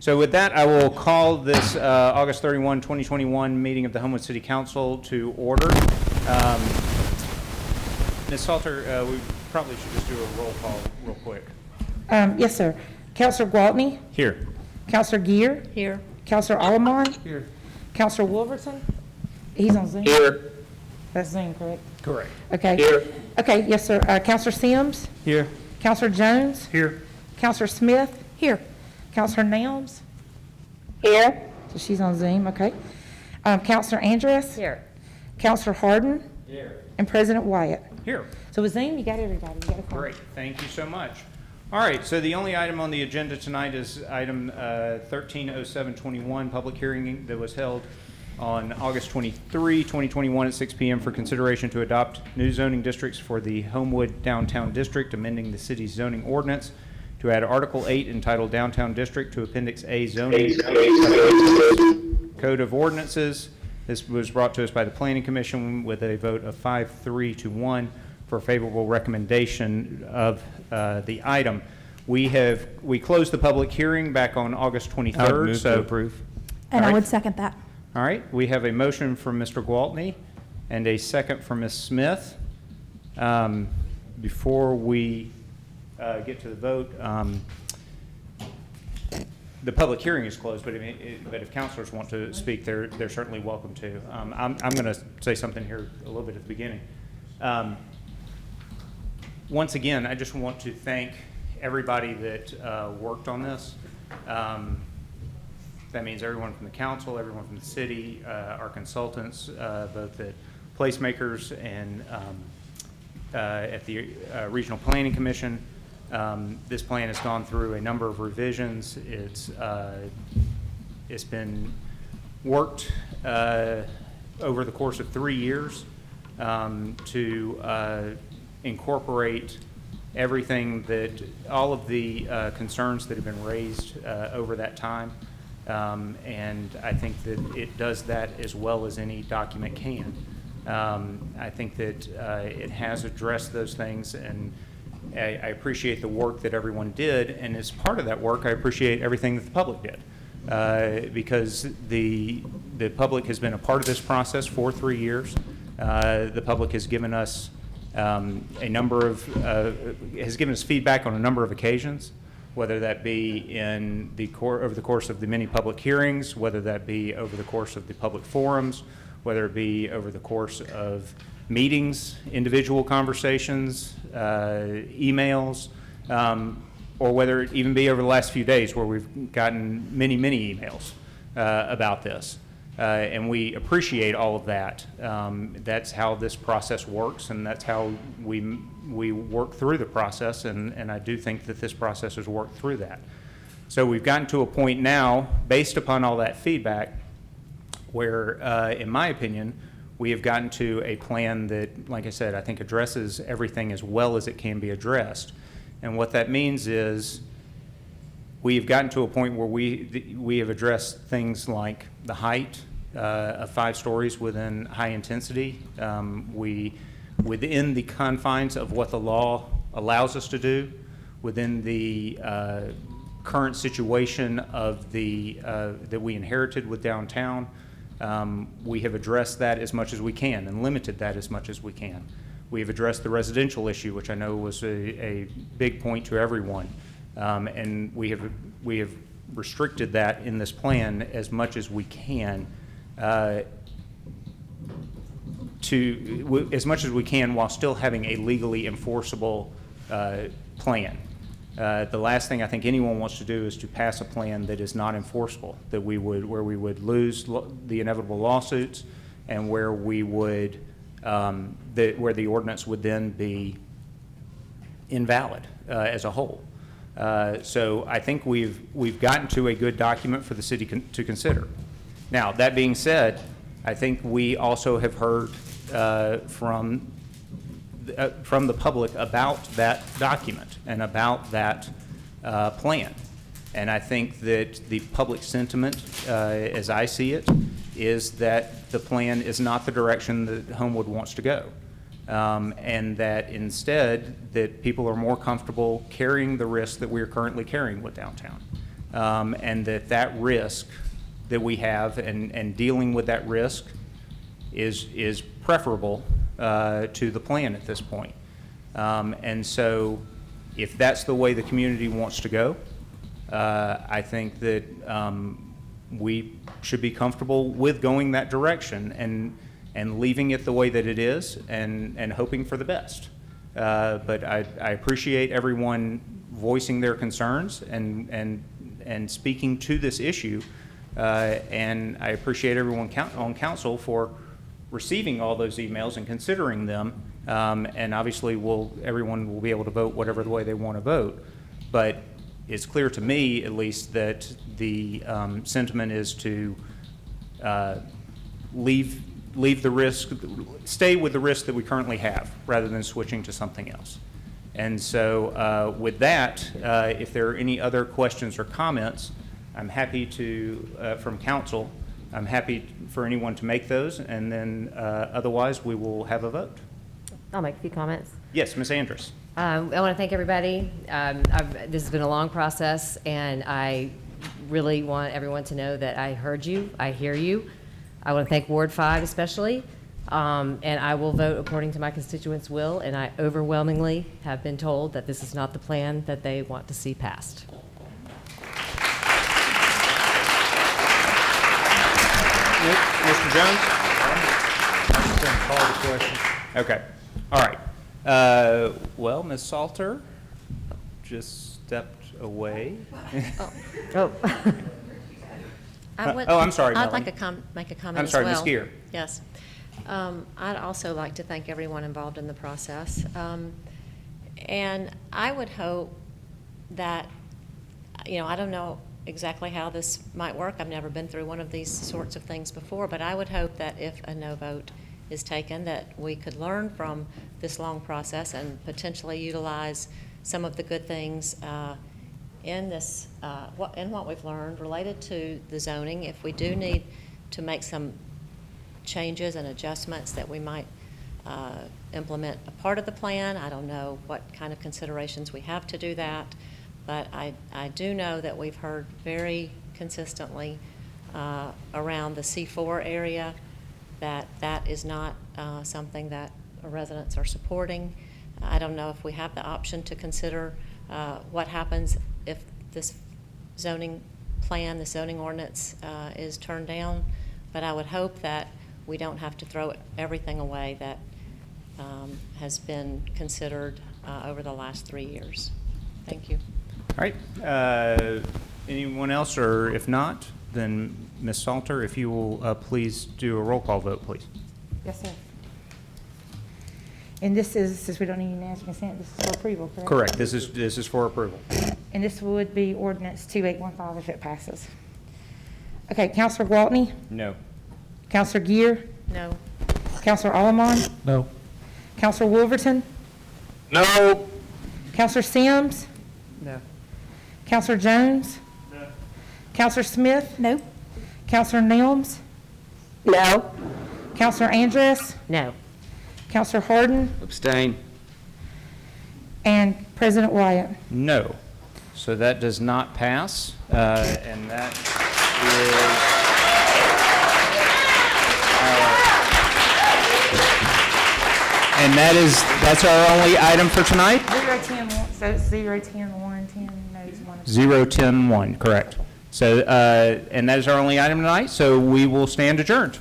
So with that, I will call this August 31, 2021 meeting of the Homewood City Council to order. Ms. Salter, we probably should just do a roll call real quick. Yes, sir. Councilor Gwaltney? Here. Councilor Gear? Here. Councilor Allemond? Here. Councilor Wolverton? He's on Zoom? Here. That's Zoom, correct? Correct. Okay. Here. Okay, yes, sir. Councilor Sims? Here. Councilor Jones? Here. Councilor Smith? Here. Councilor Nelms? Here. So she's on Zoom, okay. Councilor Andrus? Here. Councilor Harden? Here. And President Wyatt. Here. So with Zoom, you got everybody. You got a Great. Thank you so much. All right, so the only item on the agenda tonight is item 130721, public hearing that was held on August 23, 2021 at 6 p.m. for consideration to adopt new zoning districts for the Homewood Downtown District, amending the city's zoning ordinance to add Article 8 entitled Downtown District to Appendix A zoning Code of Ordinances. This was brought to us by the Planning Commission with a vote of 5-3 to 1 for favorable recommendation of the item. We closed the public hearing back on August 23rd. So approve. And All I right. would second that. All right, we have a motion from Mr. Gwaltney and a second from Ms. Smith. Before we get to the vote, the public hearing is closed, but if councilors want to speak, they're certainly welcome to. I'm going to say something here a little bit at the beginning. Once again, I just want to thank everybody that worked on this. That means everyone from the council, everyone from the city, our consultants, both at Placemakers and at the Regional Planning Commission. This plan has gone through a number of revisions. It's been worked over the course of 3 years to incorporate everything all of the concerns that have been raised over that time. And I think that it does that as well as any document can. I think that it has addressed those things, and I appreciate the work that everyone did, and as part of that work, I appreciate everything that the public did, because the public has been a part of this process for 3 years. The public has given us has given us feedback on a number of occasions, whether that be over the course of the many public hearings, whether that be over the course of the public forums, whether it be over the course of meetings, individual conversations, emails, or whether it even be over the last few days where we've gotten many, many emails about this. And we appreciate all of that. That's how this process works, and that's how we work through the process, and I do think that this process has worked through that. So we've gotten to a point now, based upon all that feedback, where, in my opinion, we have gotten to a plan that, like I said, I think addresses everything as well as it can be addressed. And what that means is we have gotten to a point where we have addressed things like the height of 5 stories within high intensity. Within the confines of what the law allows us to do, within the current situation of that we inherited with downtown, we have addressed that as much as we can and limited that as much as we can. We have addressed the residential issue, which I know was a big point to everyone, and we have restricted that in this plan as much as we can, as much as we can while still having a legally enforceable plan. The last thing I think anyone wants to do is to pass a plan that is not enforceable, where we would lose the inevitable lawsuits, and where we would where the ordinance would then be invalid as a whole. So I think we've gotten to a good document for the city to consider. Now, that being said, I think we also have heard from the public about that document and about that plan. And I think that the public sentiment, as I see it, is that the plan is not the direction that Homewood wants to go. And that instead, that people are more comfortable carrying the risk that we are currently carrying with downtown. and that risk that we have and dealing with that risk is preferable to the plan at this point. And so if that's the way the community wants to go, I think that we should be comfortable with going that direction and leaving it the way that it is and hoping for the best. But I appreciate everyone voicing their concerns and speaking to this issue. And I appreciate everyone on council for receiving all those emails and considering them. And obviously everyone will be able to vote whatever the way they want to vote. But it's clear to me, at least, that the sentiment is to leave the risk, stay with the risk that we currently have, rather than switching to something else. And so with that, if there are any other questions or comments, I'm happy to, from council, I'm happy for anyone to make those, and then otherwise we will have a vote. I'll make a few comments. Yes, Ms. Andrus. I want to thank everybody. This has been a long process, and I really want everyone to know that I heard you, I hear you. I want to thank Ward 5 especially, and I will vote according to my constituents' will, and I overwhelmingly have been told that this is not the plan that they want to see passed. Mr. Jones? Call the question. Okay. All right. Well, Ms. Salter just stepped away. Oh. I'm sorry, I'd Melanie. like to make a comment I'm as sorry, well. Ms. Gear. Yes. I'd also like to thank everyone involved in the process. And I would hope that, I don't know exactly how this might work. I've never been through one of these sorts of things before, but I would hope that if a no vote is taken, that we could learn from this long process and potentially utilize some of the good things in this, what we've learned related to the zoning. If we do need to make some changes and adjustments that we might implement a part of the plan, I don't know what kind of considerations we have to do that, but I do know that we've heard very consistently around the C4 area that is not something that residents are supporting. I don't know if we have the option to consider what happens if this zoning plan, the zoning ordinance is turned down, but I would hope that we don't have to throw everything away that has been considered over the last 3 years. Thank you. All right. Anyone else, or if not, then Ms. Salter, if you will please do a roll call vote, please. Yes, sir. And this is, since we don't need unanimous consent, this is for approval, correct? Correct. This is for approval. And this would be ordinance 2815 if it passes. Okay, Counselor Gwaltney? No. Counselor Gear? No. Counselor Allamon? No. Counselor Wolverton? No. Counselor Sims? No. Counselor Jones? No. Counselor Smith? No. Counselor Nelms? No. Counselor Andrus? No. Counselor Harden? Abstain. And President Wyatt? No. So that does not pass, and that is... And that's our only item for tonight? 010, so it's 010, 1, 10, no's, 1. 010-1, correct. So, and that is our only item tonight, so we will stand adjourned.